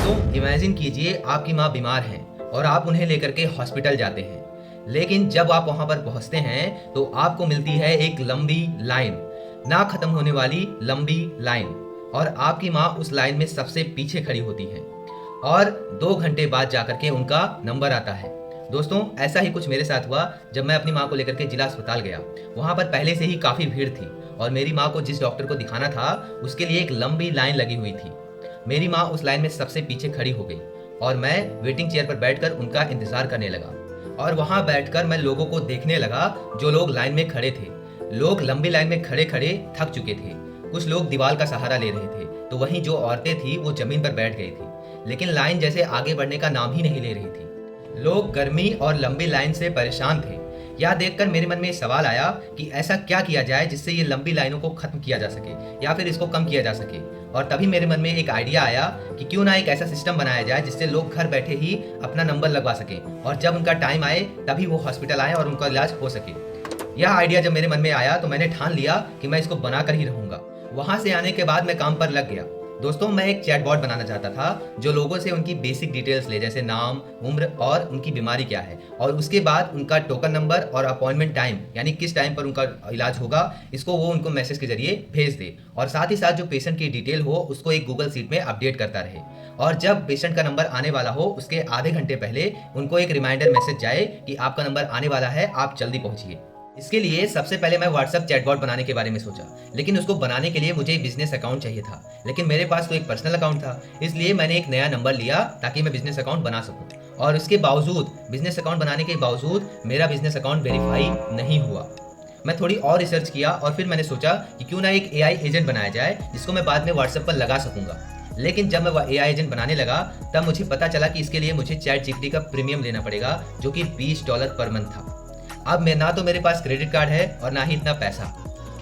दोस्तों इमेजिन कीजिए आपकी माँ बीमार हैं और आप उन्हें लेकर के हॉस्पिटल जाते हैं, लेकिन जब आप वहां पर पहुंचते हैं तो आपको मिलती है एक लंबी लाइन, ना खत्म होने वाली लंबी लाइन, और आपकी माँ उस लाइन में सबसे पीछे खड़ी होती है और 2 घंटे बाद जाकर के उनका नंबर आता है। दोस्तों ऐसा ही कुछ मेरे साथ हुआ जब मैं अपनी माँ को लेकर के जिला अस्पताल गया। वहां पर पहले से ही काफी भीड़ थी और मेरी माँ को जिस डॉक्टर को दिखाना था उसके लिए एक लंबी लाइन लगी हुई थी। मेरी माँ उस लाइन में सबसे पीछे खड़ी हो गई और मैं वेटिंग चेयर पर बैठकर उनका इंतजार करने लगा। और वहां बैठकर मैं लोगों को देखने लगा जो लोग लाइन में खड़े थे। लोग लंबी लाइन में खड़े खड़े थक चुके थे, कुछ लोग दीवार का सहारा ले रहे थे, तो वहीं जो औरतें थी वो जमीन पर बैठ गई थी, लेकिन लाइन जैसे आगे बढ़ने का नाम ही नहीं ले रही थी। लोग गर्मी और लंबी लाइन से परेशान थे। यह देखकर मेरे मन में सवाल आया कि ऐसा क्या किया जाए जिससे ये लंबी लाइनों को खत्म किया जा सके या फिर इसको कम किया जा सके। और तभी मेरे मन में एक आइडिया आया कि क्यों ना एक ऐसा सिस्टम बनाया जाए जिससे लोग घर बैठे ही अपना नंबर लगवा सकें और जब उनका टाइम आए तभी वो हॉस्पिटल आए और उनका इलाज हो सके। यह आइडिया जब मेरे मन में आया तो मैंने ठान लिया कि मैं इसको बनाकर ही रहूंगा। वहां से आने के बाद मैं काम पर लग गया। दोस्तों मैं एक चैटबॉट बनाना चाहता था जो लोगों से उनकी बेसिक डिटेल्स ले, जैसे नाम, उम्र और उनकी बीमारी क्या है, और उसके बाद उनका टोकन नंबर और अपॉइंटमेंट टाइम, यानी किस टाइम पर उनका इलाज होगा, इसको वो उनको मैसेज के जरिए भेज दे। और साथ ही साथ जो पेशेंट की डिटेल हो उसको एक गूगल शीट में अपडेट करता रहे, और जब पेशेंट का नंबर आने वाला हो उसके आधे घंटे पहले उनको एक रिमाइंडर मैसेज जाए कि आपका नंबर आने वाला है, आप जल्दी पहुंचिए। इसके लिए सबसे पहले मैं व्हाट्सएप चैटबॉट बनाने के बारे में सोचा, लेकिन उसको बनाने के लिए मुझे बिजनेस अकाउंट चाहिए था, लेकिन मेरे पास तो एक पर्सनल अकाउंट था। इसलिए मैंने एक नया नंबर लिया ताकि मैं बिजनेस अकाउंट बना सकूं, और उसके बावजूद, बिजनेस अकाउंट बनाने के बावजूद मेरा बिजनेस अकाउंट वेरीफाई नहीं हुआ। मैं थोड़ी और रिसर्च किया और फिर मैंने सोचा कि क्यों ना एक AI एजेंट बनाया जाए जिसको मैं बाद में व्हाट्सएप पर लगा सकूंगा। लेकिन जब मैं AI एजेंट बनाने लगा तब मुझे पता चला कि इसके लिए मुझे ChatGPT का प्रीमियम लेना पड़ेगा, जो कि $20 पर मंथ था। अब मैं ना तो मेरे पास क्रेडिट कार्ड है और ना ही इतना पैसा,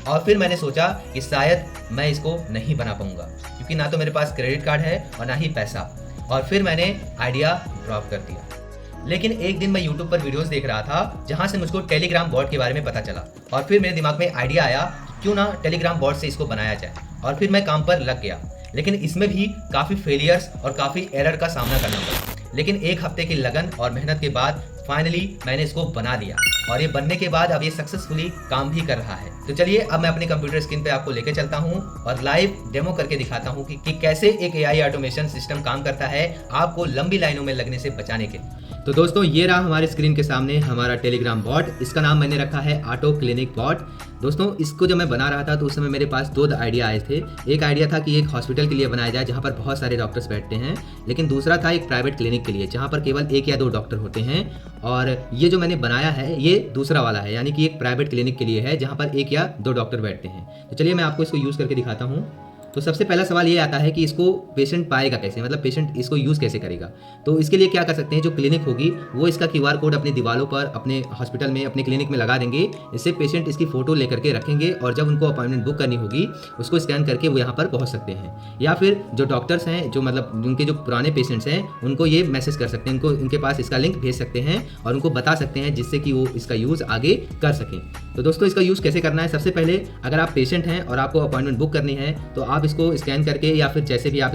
और फिर मैंने सोचा कि शायद मैं इसको नहीं बना पाऊंगा क्योंकि ना तो मेरे पास क्रेडिट कार्ड है और ना ही पैसा, और फिर मैंने आइडिया ड्रॉप कर दिया। लेकिन एक दिन मैं YouTube पर वीडियोस देख रहा था जहां से मुझको टेलीग्राम बॉट के बारे में पता चला, और फिर मेरे दिमाग में आइडिया आया कि क्यों ना टेलीग्राम बॉट से इसको बनाया जाए, और फिर मैं काम पर लग गया। लेकिन इसमें भी काफ़ी फेलियर्स और काफ़ी एरर का सामना करना पड़ा, लेकिन 1 हफ्ते की लगन और मेहनत के बाद फाइनली मैंने इसको बना दिया, और ये बनने के बाद अब ये सक्सेसफुली काम भी कर रहा है। तो चलिए अब मैं अपने कंप्यूटर स्क्रीन पे आपको लेके चलता हूँ और लाइव डेमो करके दिखाता हूँ कि कैसे एक AI ऑटोमेशन सिस्टम काम करता है आपको लंबी लाइनों में लगने से बचाने के लिए। तो दोस्तों ये रहा हमारे स्क्रीन के सामने हमारा टेलीग्राम बॉट। इसका नाम मैंने रखा है ऑटो क्लिनिक बॉट। दोस्तों इसको जब मैं बना रहा था तो उस समय मेरे पास 2 आइडिया आए थे। एक आइडिया था कि एक हॉस्पिटल के लिए बनाया जाए जहाँ पर बहुत सारे डॉक्टर्स बैठते हैं, लेकिन दूसरा था एक प्राइवेट क्लिनिक के लिए जहाँ पर केवल 1 या 2 डॉक्टर होते हैं। और ये जो मैंने बनाया है ये दूसरा वाला है, यानी कि एक प्राइवेट क्लिनिक के लिए है जहाँ पर 1 या 2 डॉक्टर बैठते हैं। तो चलिए मैं आपको इसको यूज़ करके दिखाता हूँ। तो सबसे पहला सवाल ये आता है कि इसको पेशेंट पाएगा कैसे, मतलब पेशेंट इसको यूज़ कैसे करेगा। तो इसके लिए क्या कर सकते हैं, जो क्लिनिक होगी वो इसका QR कोड अपनी दीवारों पर, अपने हॉस्पिटल में, अपने क्लिनिक में लगा देंगे। इससे पेशेंट इसकी फ़ोटो लेकर के रखेंगे और जब उनको अपॉइंटमेंट बुक करनी होगी उसको स्कैन करके वो यहाँ पर पहुँच सकते हैं। या फिर जो डॉक्टर्स हैं, जो मतलब उनके जो पुराने पेशेंट्स हैं, उनको ये मैसेज कर सकते हैं, उनको उनके पास इसका लिंक भेज सकते हैं और उनको बता सकते हैं जिससे कि वो इसका यूज़ आगे कर सकें। तो दोस्तों इसका यूज़ कैसे करना है, सबसे पहले अगर आप पेशेंट हैं और आपको अपॉइंटमेंट बुक करनी है तो आप इसको स्कैन करके या फिर जैसे भी आप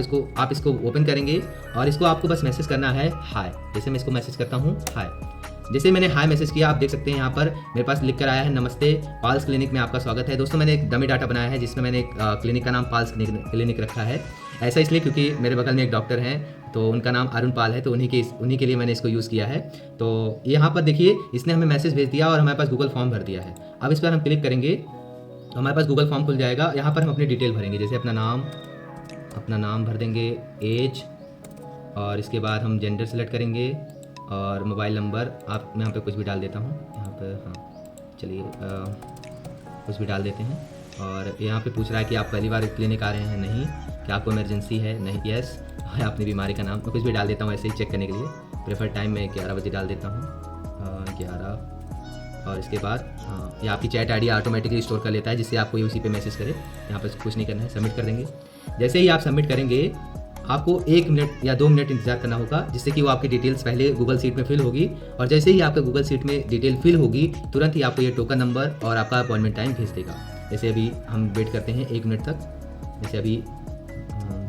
इसको ओपन करेंगे और इसको आपको बस मैसेज करना है हाय। जैसे मैं इसको मैसेज करता हूँ हाय, जैसे मैंने हाय मैसेज किया आप देख सकते हैं यहाँ पर मेरे पास लिख कर आया है नमस्ते, पाल्स क्लिनिक में आपका स्वागत है। दोस्तों मैंने एक डमी डाटा बनाया है जिसमें मैंने क्लिनिक का नाम पाल्स क्लिनिक रखा है। ऐसा इसलिए क्योंकि मेरे बगल में एक डॉक्टर हैं तो उनका नाम अरुण पाल है, तो उन्हीं के लिए मैंने इसको यूज़ किया है। तो यहाँ पर देखिए इसने हमें मैसेज भेज दिया और हमारे पास गूगल फॉर्म भर दिया है। अब इस पर हम क्लिक करेंगे तो हमारे पास गूगल फॉर्म खुल जाएगा। यहाँ पर हम अपनी डिटेल भरेंगे, जैसे अपना नाम भर देंगे, एज, और इसके बाद हम जेंडर सेलेक्ट करेंगे और मोबाइल नंबर। आप मैं यहाँ पे कुछ भी डाल देता हूँ, यहाँ पे हाँ चलिए कुछ भी डाल देते हैं। और यहाँ पे पूछ रहा है कि आप पहली बार क्लिनिक आ रहे हैं, नहीं, क्या आपको इमरजेंसी है, नहीं, यस, अपनी बीमारी का नाम मैं कुछ भी डाल देता हूँ ऐसे ही चेक करने के लिए। प्रेफर टाइम मैं 11 बजे डाल देता हूँ, 11। और इसके बाद ये आपकी चैट आईडी ऑटोमेटिकली स्टोर कर लेता है जिससे आपको ये उसी पे मैसेज करे। यहाँ पर कुछ नहीं करना है, सबमिट कर देंगे। जैसे ही आप सबमिट करेंगे आपको 1 मिनट या 2 मिनट इंतजार करना होगा जिससे कि वो आपकी डिटेल्स पहले गूगल शीट में फिल होगी, और जैसे ही आपका गूगल शीट में डिटेल फिल होगी तुरंत ही आपको ये टोकन नंबर और आपका अपॉइंटमेंट टाइम भेज देगा। जैसे अभी हम वेट करते हैं 1 मिनट तक, जैसे अभी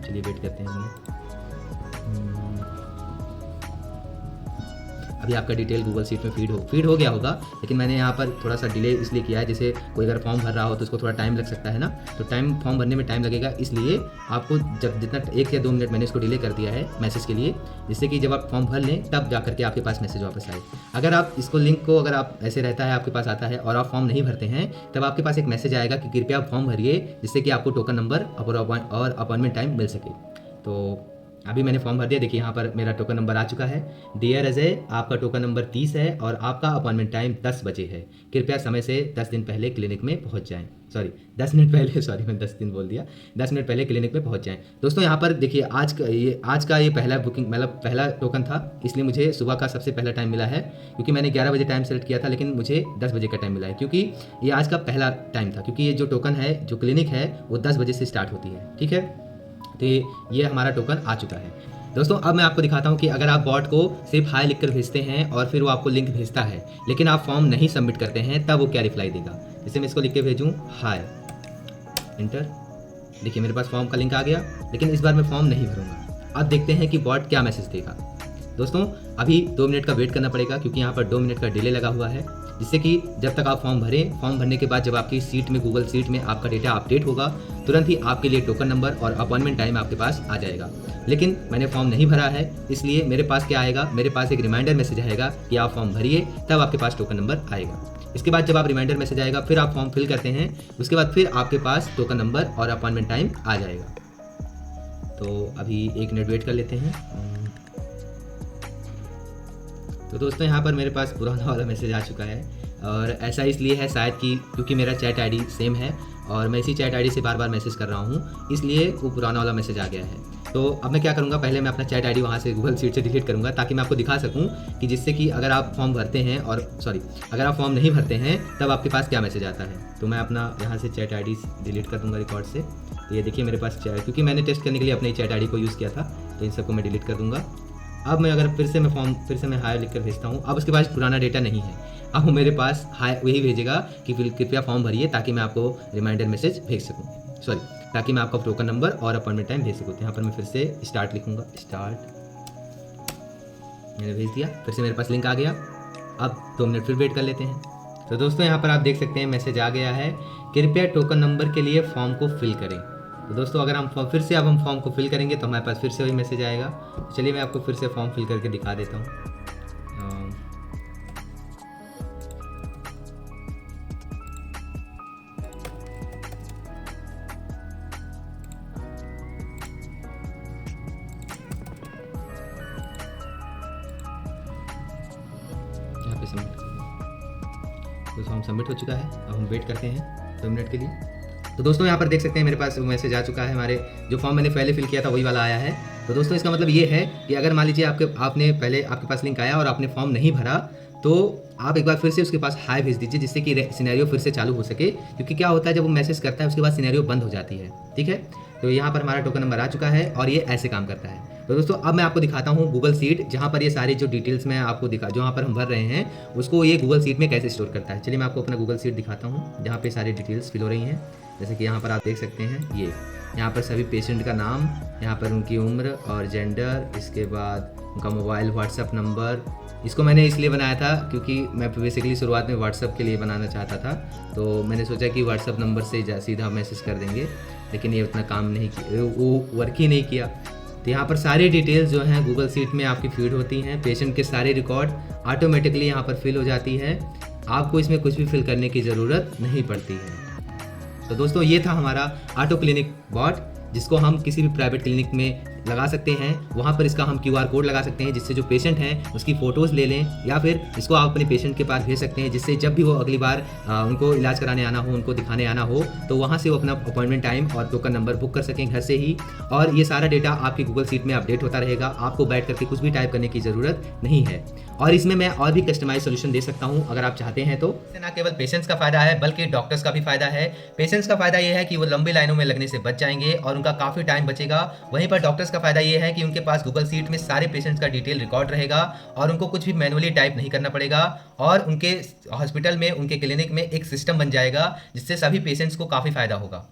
चलिए वेट करते हैं हम अभी आपका डिटेल गूगल शीट में फीड हो गया होगा, लेकिन मैंने यहाँ पर थोड़ा सा डिले इसलिए किया है, जैसे कोई अगर फॉर्म भर रहा हो तो उसको थोड़ा टाइम लग सकता है ना, तो फॉर्म भरने में टाइम लगेगा, इसलिए आपको जब जितना 1 या 2 मिनट मैंने इसको डिले कर दिया है मैसेज के लिए, जिससे कि जब आप फॉर्म भर लें तब जा करके आपके पास मैसेज वापस आए। अगर आप इसको लिंक को अगर आप ऐसे रहता है आपके पास आता है और आप फॉर्म नहीं भरते हैं, तब आपके पास एक मैसेज आएगा कि कृपया फॉर्म भरिए, जिससे कि आपको टोकन नंबर और अपॉइंटमेंट टाइम मिल सके। तो अभी मैंने फॉर्म भर दिया, देखिए यहाँ पर मेरा टोकन नंबर आ चुका है। डियर अजय, आपका टोकन नंबर 30 है और आपका अपॉइंटमेंट टाइम 10 बजे है। कृपया समय से 10 दिन पहले क्लिनिक में पहुँच जाएँ। 10 मिनट पहले, मैं 10 दिन बोल दिया, 10 मिनट पहले क्लिनिक में पहुँच जाएँ। दोस्तों यहाँ पर देखिए आज का ये पहला बुकिंग, मतलब पहला टोकन था, इसलिए मुझे सुबह का सबसे पहला टाइम मिला है, क्योंकि मैंने 11 बजे टाइम सेलेक्ट किया था, लेकिन मुझे 10 बजे का टाइम मिला है, क्योंकि ये आज का पहला टाइम था, क्योंकि ये जो टोकन है, जो क्लिनिक है, वो 10 बजे से स्टार्ट होती है। ठीक है, तो ये हमारा टोकन आ चुका है। दोस्तों अब मैं आपको दिखाता हूँ कि अगर आप बॉट को सिर्फ हाई लिखकर भेजते हैं और फिर वो आपको लिंक भेजता है, लेकिन आप फॉर्म नहीं सबमिट करते हैं, तब वो क्या रिप्लाई देगा। जैसे मैं इसको लिख के भेजूँ हाय, इंटर, देखिए मेरे पास फॉर्म का लिंक आ गया, लेकिन इस बार मैं फॉर्म नहीं भरूंगा। अब देखते हैं कि बॉट क्या मैसेज देगा। दोस्तों अभी 2 मिनट का वेट करना पड़ेगा, क्योंकि यहाँ पर 2 मिनट का डिले लगा हुआ है, जिससे कि जब तक आप फॉर्म भरने के बाद जब आपकी सीट में, गूगल सीट में आपका डेटा अपडेट होगा, तुरंत ही आपके लिए टोकन नंबर और अपॉइंटमेंट टाइम आपके पास आ जाएगा। लेकिन मैंने फॉर्म नहीं भरा है, इसलिए मेरे पास क्या आएगा, मेरे पास एक रिमाइंडर मैसेज आएगा कि आप फॉर्म भरिए, तब आपके पास टोकन नंबर आएगा। इसके बाद जब आप रिमाइंडर मैसेज आएगा, फिर आप फॉर्म फिल करते हैं, उसके बाद फिर आपके पास टोकन नंबर और अपॉइंटमेंट टाइम आ जाएगा। तो अभी 1 मिनट वेट कर लेते हैं। तो दोस्तों यहाँ पर मेरे पास पुराना वाला मैसेज आ चुका है, और ऐसा इसलिए है शायद कि क्योंकि मेरा चैट आईडी सेम है और मैं इसी चैट आईडी से बार बार मैसेज कर रहा हूँ, इसलिए वो पुराना वाला मैसेज आ गया है। तो अब मैं क्या करूँगा, पहले मैं अपना चैट आईडी वहाँ से गूगल शीट से डिलीट करूँगा, ताकि मैं आपको दिखा सकूँ कि जिससे कि अगर आप फॉर्म भरते हैं अगर आप फॉर्म नहीं भरते हैं, तब आपके पास क्या मैसेज आता है। तो मैं अपना यहाँ से चैट आईडी डिलीट कर दूँगा रिकॉर्ड से। तो ये देखिए मेरे पास चैट, क्योंकि मैंने टेस्ट करने के लिए अपने चैट आईडी को यूज़ किया था, तो इन सबको मैं डिलीट कर दूँगा। अब मैं अगर फिर से मैं हाय लिख कर भेजता हूँ, अब उसके पास पुराना डेटा नहीं है, अब मेरे पास हाय वही भेजेगा कि कृपया फॉर्म भरिए, ताकि मैं आपको रिमाइंडर मैसेज भेज सकूँ, ताकि मैं आपका टोकन नंबर और अपॉइंटमेंट टाइम भेज सकूँ। यहाँ पर मैं फिर से स्टार्ट लिखूँगा, स्टार्ट, मैंने भेज दिया, फिर से मेरे पास लिंक आ गया। अब 2 मिनट फिर वेट कर लेते हैं। तो दोस्तों यहाँ पर आप देख सकते हैं मैसेज आ गया है, कृपया टोकन नंबर के लिए फॉर्म को फिल करें। तो दोस्तों अगर हम फॉर्म को फिल करेंगे तो हमारे पास फिर से वही मैसेज आएगा। चलिए मैं आपको फिर से फॉर्म फिल करके दिखा देता हूँ। यहाँ पे सबमिट, तो फॉर्म सबमिट हो चुका है। अब हम वेट करते हैं 2 मिनट के लिए। तो दोस्तों यहाँ पर देख सकते हैं मेरे पास मैसेज आ चुका है, हमारे जो फॉर्म मैंने पहले फिल किया था वही वाला आया है। तो दोस्तों इसका मतलब ये है कि अगर मान लीजिए आपके पास लिंक आया और आपने फॉर्म नहीं भरा, तो आप एक बार फिर से उसके पास हाय भेज दीजिए, जिससे कि सिनेरियो फिर से चालू हो सके, क्योंकि क्या होता है जब वो मैसेज करता है उसके बाद सिनेरियो बंद हो जाती है। ठीक है, तो यहाँ पर हमारा टोकन नंबर आ चुका है और ये ऐसे काम करता है। तो दोस्तों अब मैं आपको दिखाता हूँ गूगल शीट, जहाँ पर ये सारी जो डिटेल्स मैं आपको जो यहाँ पर हम भर रहे हैं उसको ये गूगल शीट में कैसे स्टोर करता है। चलिए मैं आपको अपना गूगल शीट दिखाता हूँ, जहाँ पे सारी डिटेल्स फिल हो रही हैं। जैसे कि यहाँ पर आप देख सकते हैं, ये यहाँ पर सभी पेशेंट का नाम, यहाँ पर उनकी उम्र और जेंडर, इसके बाद उनका मोबाइल, व्हाट्सअप नंबर। इसको मैंने इसलिए बनाया था क्योंकि मैं बेसिकली शुरुआत में व्हाट्सअप के लिए बनाना चाहता था, तो मैंने सोचा कि व्हाट्सअप नंबर से सीधा मैसेज कर देंगे, लेकिन ये उतना काम नहीं किया, वो वर्क ही नहीं किया। तो यहाँ पर सारी डिटेल्स जो हैं गूगल शीट में आपकी फीड होती हैं, पेशेंट के सारे रिकॉर्ड ऑटोमेटिकली यहाँ पर फिल हो जाती है, आपको इसमें कुछ भी फिल करने की ज़रूरत नहीं पड़ती है। तो दोस्तों ये था हमारा ऑटो क्लिनिक बॉट, जिसको हम किसी भी प्राइवेट क्लिनिक में लगा सकते हैं। वहाँ पर इसका हम QR कोड लगा सकते हैं, जिससे जो पेशेंट हैं उसकी फ़ोटोज़ ले लें, या फिर इसको आप अपने पेशेंट के पास भेज सकते हैं, जिससे जब भी वो अगली बार उनको इलाज कराने आना हो, उनको दिखाने आना हो, तो वहाँ से वो अपना अपॉइंटमेंट टाइम और टोकन नंबर बुक कर सकें घर से ही। और ये सारा डेटा आपकी गूगल शीट में अपडेट होता रहेगा, आपको बैठ करके कुछ भी टाइप करने की ज़रूरत नहीं है। और इसमें मैं और भी कस्टमाइज सोल्यूशन दे सकता हूँ अगर आप चाहते हैं तो। इससे ना केवल पेशेंट्स का फायदा है बल्कि डॉक्टर्स का भी फायदा है। पेशेंट्स का फायदा ये है कि वो लंबी लाइनों में लगने से बच जाएंगे और उनका काफ़ी टाइम बचेगा। वहीं पर डॉक्टर्स का फायदा ये है कि उनके पास गूगल शीट में सारे पेशेंट्स का डिटेल रिकॉर्ड रहेगा और उनको कुछ भी मैनुअली टाइप नहीं करना पड़ेगा, और उनके हॉस्पिटल में, उनके क्लिनिक में एक सिस्टम बन जाएगा, जिससे सभी पेशेंट्स को काफ़ी फायदा होगा।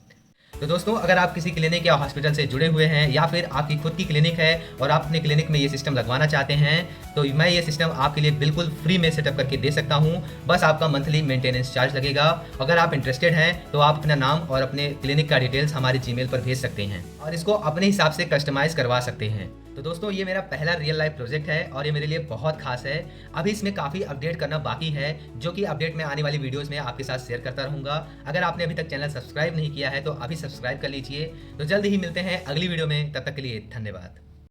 तो दोस्तों, अगर आप किसी क्लिनिक या हॉस्पिटल से जुड़े हुए हैं या फिर आपकी खुद की क्लिनिक है और आप अपने क्लिनिक में ये सिस्टम लगवाना चाहते हैं, तो मैं ये सिस्टम आपके लिए बिल्कुल फ्री में सेटअप करके दे सकता हूँ। बस आपका मंथली मेंटेनेंस चार्ज लगेगा। अगर आप इंटरेस्टेड हैं तो आप अपना नाम और अपने क्लिनिक का डिटेल्स हमारे जीमेल पर भेज सकते हैं और इसको अपने हिसाब से कस्टमाइज करवा सकते हैं। तो दोस्तों, ये मेरा पहला रियल लाइफ प्रोजेक्ट है और ये मेरे लिए बहुत खास है। अभी इसमें काफ़ी अपडेट करना बाकी है, जो कि अपडेट मैं आने वाली वीडियोस में आपके साथ शेयर करता रहूँगा। अगर आपने अभी तक चैनल सब्सक्राइब नहीं किया है तो अभी सब्सक्राइब कर लीजिए। तो जल्द ही मिलते हैं अगली वीडियो में, तब तक के लिए धन्यवाद।